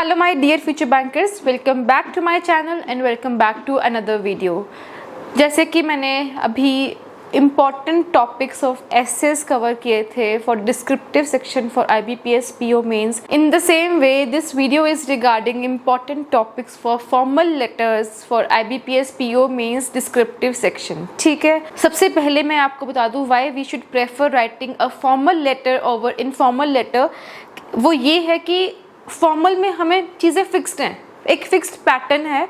Hello my dear future bankers, welcome back to my channel and welcome back to another video। जैसे कि मैंने अभी important topics of essays cover किए थे for descriptive section for IBPS PO mains। In the same way, this video is regarding important topics for formal letters for IBPS PO mains descriptive section। ठीक है, सबसे पहले मैं आपको बता दूं why we should prefer writing a formal letter over informal letter। वो ये है कि फॉर्मल में हमें चीज़ें फिक्स्ड हैं, एक फिक्स्ड पैटर्न है,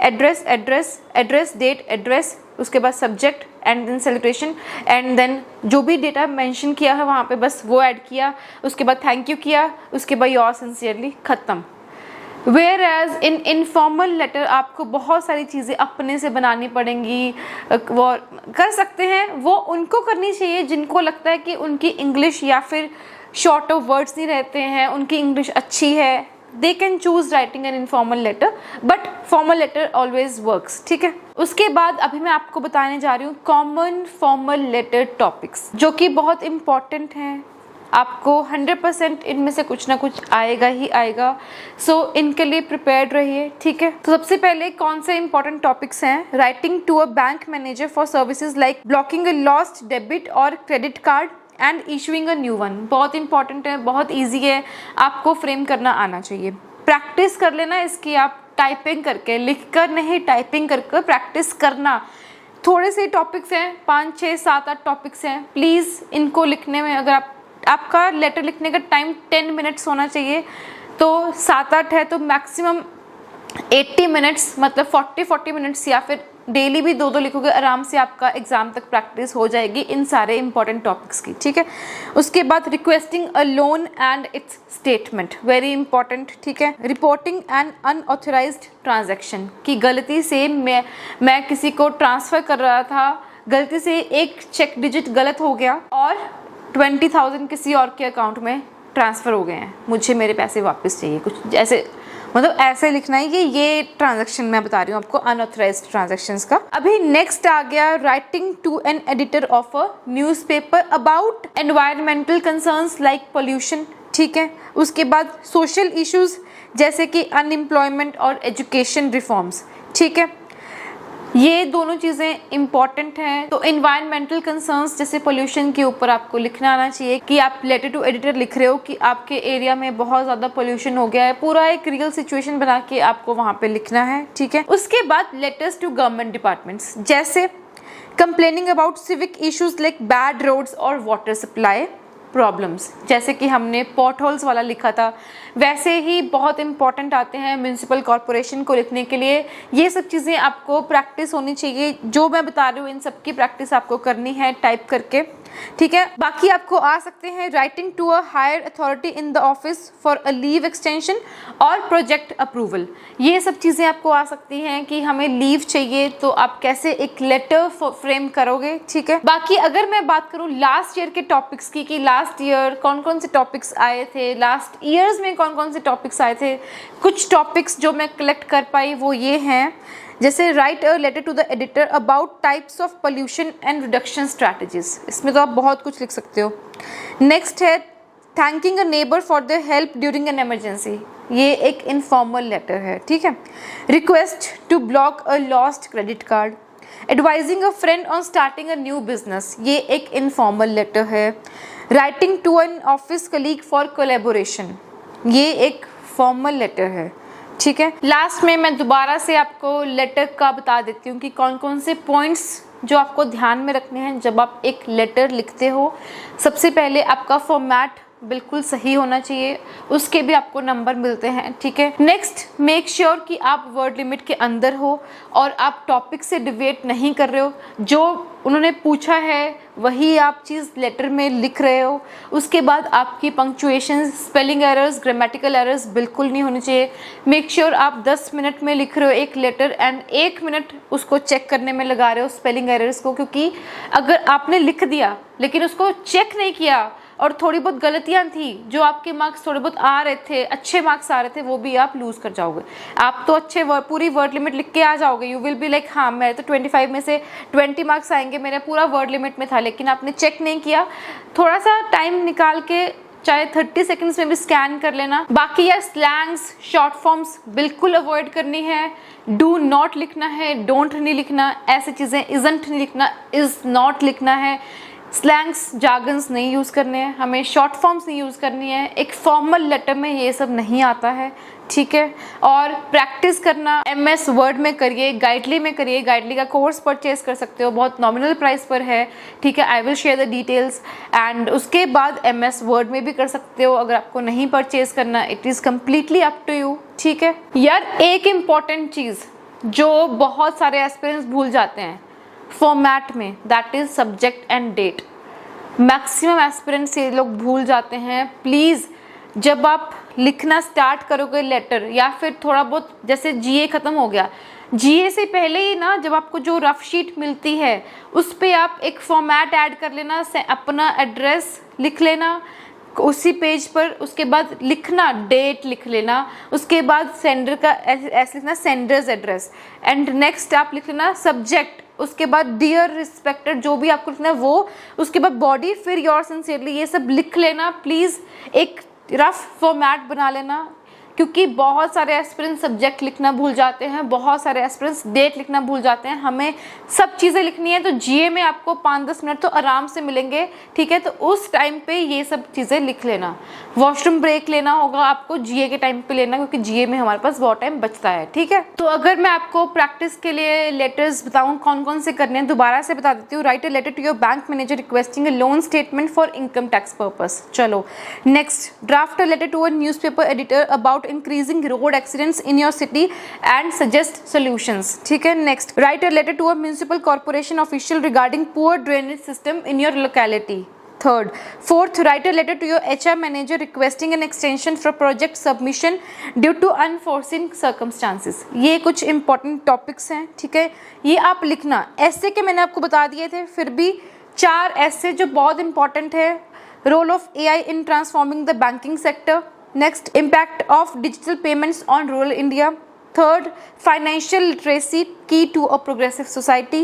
address address address date address, उसके बाद subject and then celebration and then जो भी डेटा मेंशन किया है वहाँ पे बस वो ऐड किया, उसके बाद थैंक यू किया, उसके बाद योर सिंसियरली ख़त्म। Where as in informal letter आपको बहुत सारी चीज़ें अपने से बनानी पड़ेंगी। वो कर सकते हैं, वो उनको करनी चाहिए जिनको लगता है कि उनकी इंग्लिश या फिर शॉर्ट ऑफ वर्ड्स नहीं रहते हैं, उनकी इंग्लिश अच्छी है, they can choose writing an informal letter, but formal letter always works. ठीक है, उसके बाद अभी मैं आपको बताने जा रही हूँ कॉमन फॉर्मल लेटर टॉपिक्स जो कि बहुत इंपॉर्टेंट हैं। आपको 100% इनमें से कुछ ना कुछ आएगा ही आएगा, सो इनके लिए प्रिपेयर्ड रहिए। ठीक है, तो सबसे पहले कौन से इंपॉर्टेंट टॉपिक्स हैं? Writing to a bank manager for services like blocking a lost debit और credit card and issuing a new one. बहुत इंपॉर्टेंट है, बहुत ईजी है, आपको फ्रेम करना आना चाहिए। प्रैक्टिस कर लेना इसकी, आप टाइपिंग करके, लिख कर नहीं, टाइपिंग करके प्रैक्टिस करना। थोड़े से टॉपिक्स हैं, 5, 6, 7, 8 टॉपिक्स हैं। प्लीज़ इनको लिखने में, अगर आपका लेटर लिखने का टाइम 10 मिनट्स होना चाहिए तो 7-8 है तो मैक्सिमम 80 मिनट्स, मतलब 40 मिनट्स, या फिर डेली भी 2-2 लिखोगे, आराम से आपका एग्जाम तक प्रैक्टिस हो जाएगी इन सारे इंपॉर्टेंट टॉपिक्स की। ठीक है, उसके बाद requesting a loan and it's statement, very important. ठीक है, रिपोर्टिंग एन अनऑथराइज्ड ट्रांजैक्शन की गलती से मैं किसी को ट्रांसफ़र कर रहा था, गलती से एक चेक डिजिट गलत हो गया और 20,000 किसी और के अकाउंट में ट्रांसफ़र हो गए हैं, मुझे मेरे पैसे वापस चाहिए, कुछ ऐसे, मतलब ऐसे लिखना है कि ये ट्रांजैक्शन मैं बता रही हूँ आपको, अनऑथराइज्ड ट्रांजैक्शंस का। अभी नेक्स्ट आ गया writing to an editor of a newspaper about environmental concerns like pollution. ठीक है, उसके बाद सोशल इश्यूज जैसे कि अनएम्प्लॉयमेंट और एजुकेशन रिफॉर्म्स। ठीक है, ये दोनों चीज़ें इंपॉर्टेंट हैं। तो इन्वायरमेंटल कंसर्न्स जैसे पोल्यूशन के ऊपर आपको लिखना आना चाहिए कि आप लेटर टू एडिटर लिख रहे हो कि आपके एरिया में बहुत ज़्यादा पोल्यूशन हो गया है, पूरा एक रियल सिचुएशन बना के आपको वहाँ पे लिखना है। ठीक है, उसके बाद लेटर्स टू गवर्नमेंट डिपार्टमेंट्स जैसे complaining about civic issues like bad roads और वाटर सप्लाई प्रॉब्लम्स, जैसे कि हमने पॉट होल्स वाला लिखा था, वैसे ही बहुत इंपॉर्टेंट आते हैं म्यूनिसिपल कॉरपोरेशन को लिखने के लिए। ये सब चीज़ें आपको प्रैक्टिस होनी चाहिए, जो मैं बता रही हूँ इन सब की प्रैक्टिस आपको करनी है टाइप करके। ठीक है, बाकी आपको आ सकते हैं writing to a higher authority in the office for a leave extension और प्रोजेक्ट अप्रूवल। ये सब चीज़ें आपको आ सकती हैं कि हमें लीव चाहिए तो आप कैसे एक लेटर फ्रेम करोगे। ठीक है, बाकी अगर मैं बात करूँ लास्ट ईयर के टॉपिक्स की कि लास्ट ईयर कौन कौन से टॉपिक्स आए थे, लास्ट ईयर्स में कौन कौन से टॉपिक्स आए थे, कुछ टॉपिक्स जो मैं कलेक्ट कर पाई वो ये हैं, जैसे write a letter to the editor about types of pollution and reduction strategies, इसमें तो आप बहुत कुछ लिख सकते हो। नेक्स्ट है thanking a neighbour for the help during an emergency, ये एक इनफॉर्मल लेटर है। ठीक है, request to block a lost credit card, advising a friend on starting a new business, ये एक इनफॉर्मल लेटर है। Writing to an office colleague for collaboration, ये एक फॉर्मल लेटर है। ठीक है, लास्ट में मैं दोबारा से आपको लेटर का बता देती हूँ कि कौन कौन से पॉइंट्स जो आपको ध्यान में रखने हैं जब आप एक लेटर लिखते हो। सबसे पहले आपका फॉर्मेट बिल्कुल सही होना चाहिए, उसके भी आपको नंबर मिलते हैं। ठीक है, नेक्स्ट मेक श्योर कि आप वर्ड लिमिट के अंदर हो और आप टॉपिक से डिवेट नहीं कर रहे हो, जो उन्होंने पूछा है वही आप चीज़ लेटर में लिख रहे हो। उसके बाद आपकी punctuation, spelling errors, grammatical errors बिल्कुल नहीं होनी चाहिए। मेक श्योर आप 10 मिनट में लिख रहे हो एक लेटर एंड 1 मिनट उसको चेक करने में लगा रहे हो स्पेलिंग एरर्स को, क्योंकि अगर आपने लिख दिया लेकिन उसको चेक नहीं किया और थोड़ी बहुत गलतियां थी, जो आपके मार्क्स थोड़े बहुत आ रहे थे, अच्छे मार्क्स आ रहे थे, वो भी आप लूज कर जाओगे। आप तो अच्छे पूरी वर्ड लिमिट लिख के आ जाओगे, यू विल बी लाइक हाँ मेरे तो 25 में से 20 मार्क्स आएंगे, मेरा पूरा वर्ड लिमिट में था, लेकिन आपने चेक नहीं किया। थोड़ा सा टाइम निकाल के चाहे 30 सेकंड्स में भी स्कैन कर लेना। बाकी या स्लैंग्स, शॉर्ट फॉर्म्स बिल्कुल अवॉइड करनी है। डू नॉट लिखना है, डोंट नहीं लिखना, ऐसी चीज़ें इजंट नहीं लिखना, इज नॉट लिखना है। स्लैंग्स, जार्गन्स नहीं यूज़ करने हैं, हमें शॉर्ट फॉर्म्स नहीं यूज़ करनी है। एक फॉर्मल लेटर में ये सब नहीं आता है, ठीक है। और प्रैक्टिस करना MS वर्ड में करिए, गाइडली में करिए। गाइडली का कोर्स परचेज कर सकते हो, बहुत नॉमिनल प्राइस पर है, ठीक है। I will share the details. And उसके बाद MS वर्ड में भी कर सकते हो अगर आपको नहीं परचेज करना। It is completely up to you, ठीक है। यार एक इम्पॉर्टेंट चीज़ जो बहुत सारे एस्पिरेंट्स भूल जाते हैं फॉर्मेट में, that is subject and date. Maximum aspirants ये लोग भूल जाते हैं। प्लीज़ जब आप लिखना स्टार्ट करोगे लेटर, या फिर थोड़ा बहुत जैसे GA ख़त्म हो गया, GA से पहले ही ना जब आपको जो रफ शीट मिलती है उस पर आप एक फॉर्मेट ऐड कर लेना, अपना एड्रेस लिख लेना उसी पेज पर। उसके बाद लिखना डेट लिख लेना, उसके बाद सेंडर का ऐसे लिखना सेंडर्स एड्रेस, एंड नेक्स्ट आप लिख लेना सब्जेक्ट, उसके बाद डियर रिस्पेक्टेड, जो भी आपको लिखना है वो, उसके बाद बॉडी, फिर योर सिंसियरली, ये सब लिख लेना। प्लीज़ एक रफ फॉर्मेट बना लेना, क्योंकि बहुत सारे एस्पिरेंट्स सब्जेक्ट लिखना भूल जाते हैं, बहुत सारे एस्पिरेंट्स डेट लिखना भूल जाते हैं। हमें सब चीज़ें लिखनी है, तो GA में आपको 5-10 मिनट तो आराम से मिलेंगे, ठीक है। तो उस टाइम पे ये सब चीज़ें लिख लेना। वॉशरूम ब्रेक लेना होगा आपको GA के टाइम पे लेना, क्योंकि GA में हमारे पास बहुत टाइम बचता है, ठीक है। तो अगर मैं आपको प्रैक्टिस के लिए लेटर्स बताऊँ कौन कौन से करने हैं, दोबारा से बता देती हूँ। Write a letter to your bank manager requesting a loan statement for income tax purpose. चलो next, draft a letter to a newspaper editor about increasing road accidents in your city and suggest solutions, ठीक है। next, write a letter to a municipal corporation official regarding poor drainage system in your locality. Third, fourth, write a letter to your HR manager requesting an extension for project submission due to unforeseen circumstances. ये कुछ important topics हैं, ठीक है। ये आप लिखना। ऐसे के मैंने आपको बता दिए थे, फिर भी 4 ऐसे जो बहुत important है। Role of AI in transforming the banking sector. Next, impact of digital payments on rural India. Third, financial literacy key to a progressive society.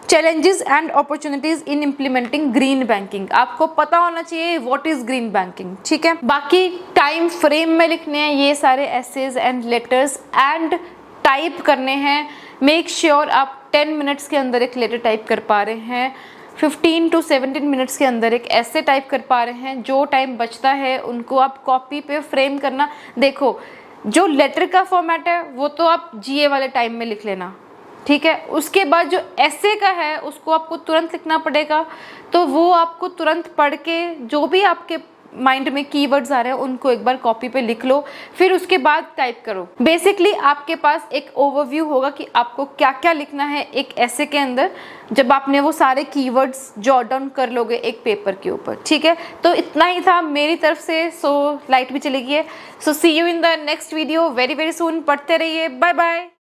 Challenges and opportunities in implementing green banking. आपको पता होना चाहिए what is green banking, ठीक है। बाकी time frame में लिखने हैं ये सारे essays and letters and type करने हैं। मेक श्योर आप 10 मिनट्स के अंदर एक लेटर टाइप कर पा रहे हैं, 15 to 17 मिनट्स के अंदर एक ऐसे टाइप कर पा रहे हैं। जो टाइम बचता है उनको आप कॉपी पे फ्रेम करना। देखो जो लेटर का फॉर्मेट है वो तो आप GA वाले टाइम में लिख लेना, ठीक है। उसके बाद जो ऐसे का है उसको आपको तुरंत लिखना पड़ेगा, तो वो आपको तुरंत पढ़ के जो भी आपके माइंड में कीवर्ड्स आ रहे हैं उनको एक बार कॉपी पे लिख लो, फिर उसके बाद टाइप करो। बेसिकली आपके पास एक ओवरव्यू होगा कि आपको क्या क्या लिखना है एक ऐसे के अंदर, जब आपने वो सारे कीवर्ड्स जॉट डाउन कर लोगे एक पेपर के ऊपर, ठीक है। तो इतना ही था मेरी तरफ से। सो लाइट भी चली गई है। So see you in the next video very very soon. पढ़ते रहिए, बाय बाय।